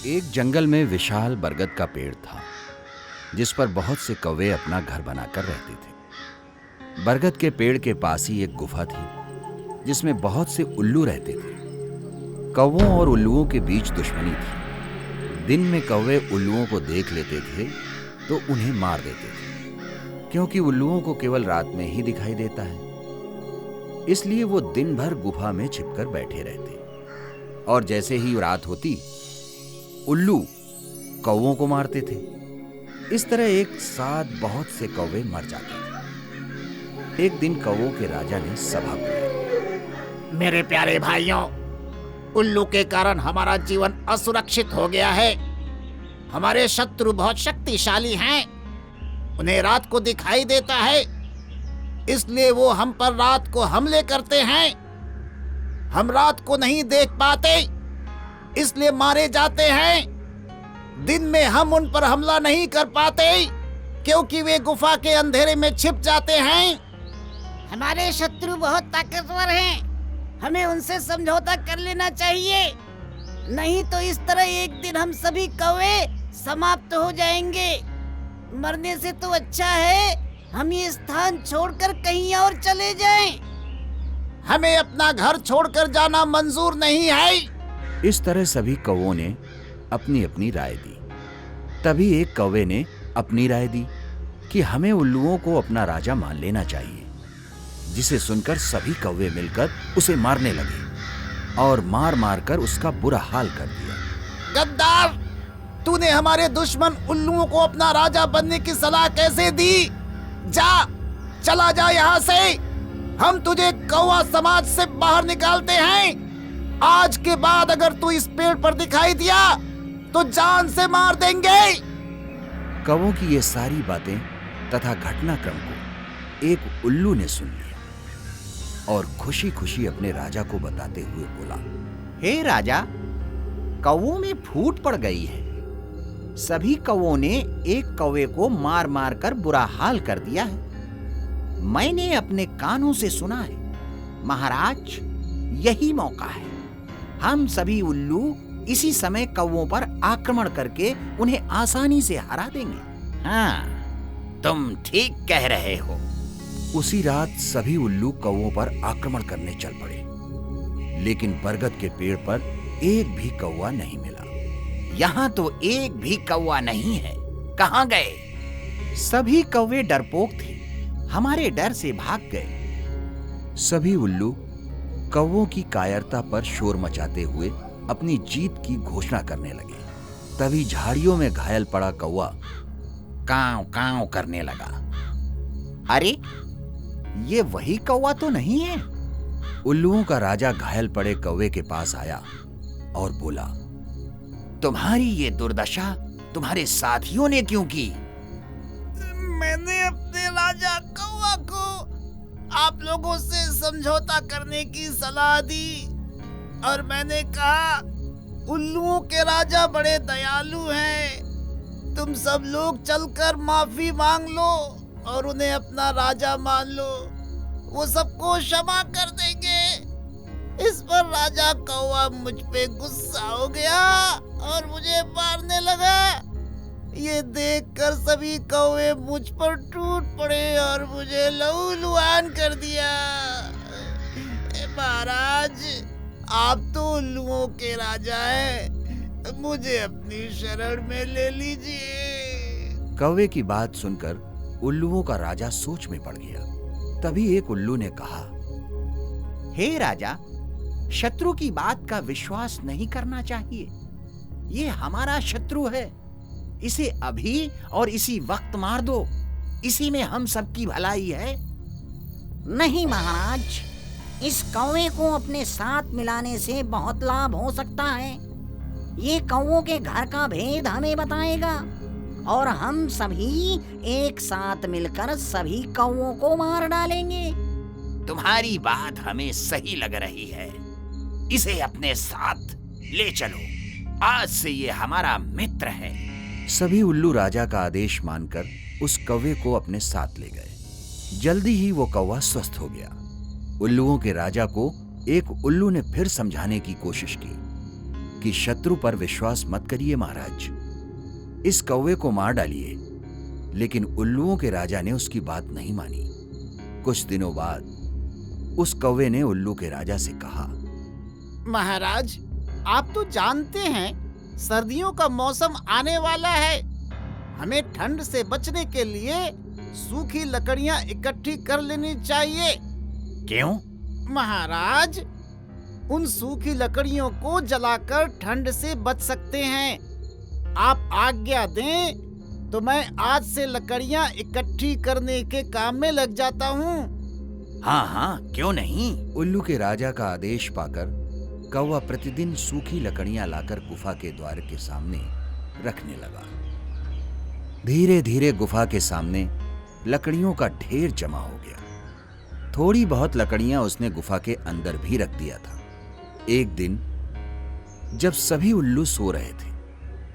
एक जंगल में विशाल बरगद का पेड़ था जिस पर बहुत से कौवे अपना घर बनाकर रहते थे। बरगद के पेड़ के पास ही एक गुफा थी जिसमें बहुत से उल्लू रहते थे। कौवों और उल्लुओं के बीच दुश्मनी थी। दिन में कौवे उल्लुओं को देख लेते थे तो उन्हें मार देते थे, क्योंकि उल्लुओं को केवल रात में ही दिखाई देता है। इसलिए वो दिन भर गुफा में छिपकर बैठे रहते और जैसे ही रात होती उल्लू कौवों को मारते थे। इस तरह एक साथ बहुत से कौवे मर जाते थे। एक दिन कौवों के राजा ने सभा बुलाई। मेरे प्यारे भाइयों, उल्लू के कारण हमारा जीवन असुरक्षित हो गया है। हमारे शत्रु बहुत शक्तिशाली हैं। उन्हें रात को दिखाई देता है, इसलिए वो हम पर रात को हमले करते हैं। हम रात को नहीं देख पाते, इसलिए मारे जाते हैं। दिन में हम उन पर हमला नहीं कर पाते क्योंकि वे गुफा के अंधेरे में छिप जाते हैं। हमारे शत्रु बहुत ताकतवर हैं, हमें उनसे समझौता कर लेना चाहिए, नहीं तो इस तरह एक दिन हम सभी कौवे समाप्त हो जाएंगे। मरने से तो अच्छा है हम ये स्थान छोड़कर कहीं और चले जाएं। हमें अपना घर छोड़कर जाना मंजूर नहीं है। इस तरह सभी कौवों ने अपनी अपनी राय दी। तभी एक कौवे ने अपनी राय दी कि हमें उल्लुओं को अपना राजा मान लेना चाहिए, जिसे सुनकर सभी कौवे मिलकर उसे मारने लगे और मार मार कर उसका बुरा हाल कर दिया। गद्दार, तूने हमारे दुश्मन उल्लुओं को अपना राजा बनने की सलाह कैसे दी? चला जा यहाँ से। हम तुझे कौवा समाज से बाहर निकालते हैं। आज के बाद अगर तू इस पेड़ पर दिखाई दिया तो जान से मार देंगे। कौवों की ये सारी बातें तथा घटनाक्रम को एक उल्लू ने सुन लिया और खुशी खुशी अपने राजा को बताते हुए बोला, हे राजा, कौवों में फूट पड़ गई है। सभी कौवों ने एक कौवे को मार मार कर बुरा हाल कर दिया है। मैंने अपने कानों से सुना है। महाराज, यही मौका है। हम सभी उल्लू इसी समय कौवों पर आक्रमण करके उन्हें आसानी से हरा देंगे। हाँ, तुम ठीक कह रहे हो। उसी रात सभी उल्लू कौवों पर आक्रमण करने चल पड़े, लेकिन बरगद के पेड़ पर एक भी कौवा नहीं मिला। यहाँ तो एक भी कौवा नहीं है, कहाँ गए? सभी कौवे डरपोक थे, हमारे डर से भाग गए। सभी उल्लू कौवों की कायरता पर शोर मचाते हुए अपनी जीत की घोषणा करने लगे। तभी झाड़ियों में घायल पड़ा कौवा कांव कांव करने लगा। अरे, ये वही कौवा तो नहीं है? उल्लुओं का राजा घायल पड़े कौवे के पास आया और बोला, तुम्हारी ये दुर्दशा तुम्हारे साथियों ने क्यों की? मैंने अपने राजा कौवा को आप लोगों से समझौता करने की सलाह दी और मैंने कहा उल्लुओं के राजा बड़े दयालु हैं। तुम सब लोग चलकर माफी मांग लो और उन्हें अपना राजा मान लो, वो सबको क्षमा कर देंगे। इस पर राजा कौवा मुझ पे गुस्सा हो गया और मुझे मारने लगा। ये देखकर सभी कौवे मुझ पर टूट पड़े और मुझे लहूलुहान कर दिया। महाराज, आप तो उल्लुओं के राजा हैं, मुझे अपनी शरण में ले लीजिए। कौवे की बात सुनकर उल्लुओं का राजा सोच में पड़ गया। तभी एक उल्लू ने कहा, हे राजा, शत्रु की बात का विश्वास नहीं करना चाहिए। ये हमारा शत्रु है, इसे अभी और इसी वक्त मार दो। इसी में हम सबकी भलाई है। नहीं महाराज, इस कौवे को अपने साथ मिलाने से बहुत लाभ हो सकता है। ये कौवों के घर का भेद हमें बताएगा और हम सभी एक साथ मिलकर सभी कौवों को मार डालेंगे। तुम्हारी बात हमें सही लग रही है, इसे अपने साथ ले चलो। आज से ये हमारा मित्र है। सभी उल्लू राजा का आदेश मानकर उस कौवे को अपने साथ ले गए। जल्दी ही वो कौवा स्वस्थ हो गया। उल्लुओं के राजा को एक उल्लू ने फिर समझाने की कोशिश की आपकी शत्रु पर विश्वास मत करिए महाराज। इस कौवे को मार डालिए। लेकिन उल्लुओं के राजा ने उसकी बात नहीं मानी। कुछ दिनों बाद उस कौवे ने उल्लू के राजा से कहा, महाराज, आप तो जानते हैं सर्दियों का मौसम आने वाला है। हमें ठंड से बचने के लिए सूखी लकड़ियां इकट्ठी कर लेनी चाहिए। क्यों? महाराज, उन सूखी लकड़ियों को जलाकर ठंड से बच सकते हैं। आप आज्ञा दें तो मैं आज से लकड़ियां इकट्ठी करने के काम में लग जाता हूँ। हाँ हाँ, क्यों नहीं। उल्लू के राजा का आदेश पाकर कौवा प्रतिदिन सूखी लकड़ियां लाकर गुफा के द्वार के सामने रखने लगा। धीरे धीरे गुफा के सामने लकड़ियों का ढेर जमा हो गया। थोड़ी बहुत लकड़ियां उसने गुफा के अंदर भी रख दिया था। एक दिन जब सभी उल्लू सो रहे थे,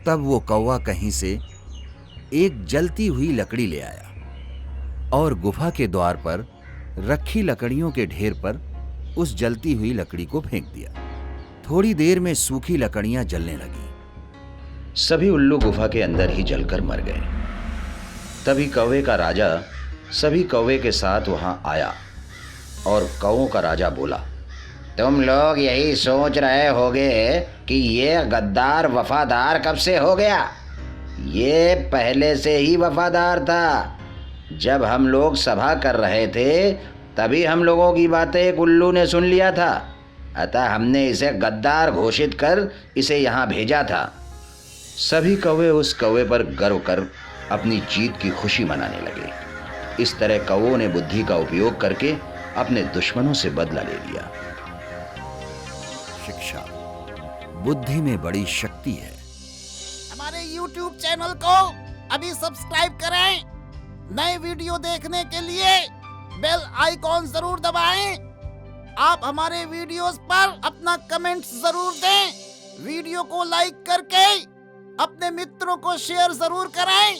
तब वो कौवा कहीं से एक जलती हुई लकड़ी ले आया और गुफा के द्वार पर रखी लकड़ियों के ढेर पर उस जलती हुई लकड़ी को फेंक दिया। थोड़ी देर में सूखी लकड़ियां जलने लगी। सभी उल्लू गुफा के अंदर ही जलकर मर गए। तभी कौवे का राजा सभी कौवे के साथ वहां आया और कौवों का राजा बोला, तुम लोग यही सोच रहे होगे कि ये गद्दार वफादार कब से हो गया। ये पहले से ही वफादार था। जब हम लोग सभा कर रहे थे तभी हम लोगों की बातें एक उल्लू ने सुन लिया था। अतः हमने इसे गद्दार घोषित कर इसे यहाँ भेजा था। सभी कौवे उस कौवे पर गर्व कर अपनी जीत की खुशी मनाने लगे। इस तरह कौवों ने बुद्धि का उपयोग करके अपने दुश्मनों से बदला ले लिया। शिक्षा बुद्धि में बड़ी शक्ति है। हमारे YouTube चैनल को अभी सब्सक्राइब करें। नए वीडियो देखने के लिए बेल आइकॉन जरूर दबाएं। आप हमारे वीडियोस पर अपना कमेंट जरूर दें। वीडियो को लाइक करके अपने मित्रों को शेयर जरूर करें।